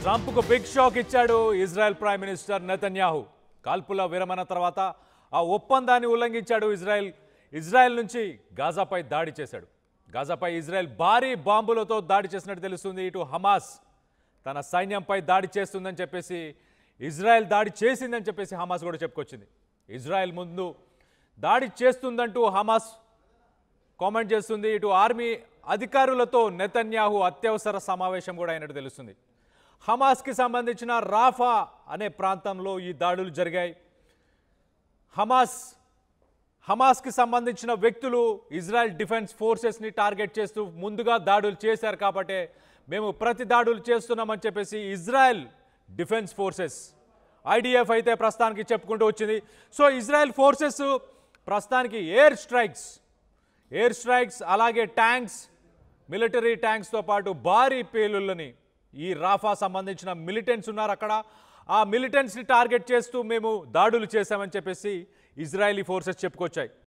ట్రంప్కు big shock ఇచ్చాడు Israel prime minister Netanyahu. కాల్పుల విరమణ తర్వాత ఆ ఒప్పందాన్ని ఉల్లంఘించాడు ఇజ్రాయెల్ నుంచి గాజాపై దాడి చేశాడు. గాజాపై ఇజ్రాయెల్ భారీ బాంబులతో దాడి చేసినట్టు తెలుస్తుంది. ఇటు హమాస్ తన సైన్యంపై దాడి చేస్తుందని చెప్పేసి ఇజ్రాయెల్ దాడి చేసిందని చెప్పేసి హమాస్ కూడా చెప్పుకొచ్చింది. ఇజ్రాయెల్ ముందు దాడి చేస్తుందంటూ హమాస్ కామెంట్ చేస్తుంది. ఇటు ఆర్మీ అధికారులతో నెతన్యాహు అత్యవసర సమావేశం కూడా అయినట్టు తెలుస్తుంది. హమాస్కి సంబంధించిన రాఫా అనే ప్రాంతంలో ఈ దాడులు జరిగాయి. హమాస్కి సంబంధించిన వ్యక్తులు ఇజ్రాయెల్ డిఫెన్స్ ఫోర్సెస్ని టార్గెట్ చేస్తూ ముందుగా దాడులు చేశారు కాబట్టి మేము ప్రతి దాడులు చేస్తున్నామని చెప్పేసి ఇజ్రాయెల్ డిఫెన్స్ ఫోర్సెస్ ఐడిఎఫ్ అయితే ప్రస్తుతానికి చెప్పుకుంటూ వచ్చింది. సో ఇజ్రాయెల్ ఫోర్సెస్ ప్రస్తుతానికి ఎయిర్ స్ట్రైక్స్ అలాగే ట్యాంక్స్, మిలిటరీ ట్యాంక్స్తో పాటు భారీ పేలుళ్ళని ఈ రాఫా సంబంధించిన మిలిటెంట్స్ ఉన్నారు అక్కడ, ఆ మిలిటెంట్స్ని టార్గెట్ చేస్తూ మేము దాడులు చేశామని చెప్పేసి ఇజ్రాయెలీ ఫోర్సెస్ చెప్పుకొచ్చాయి.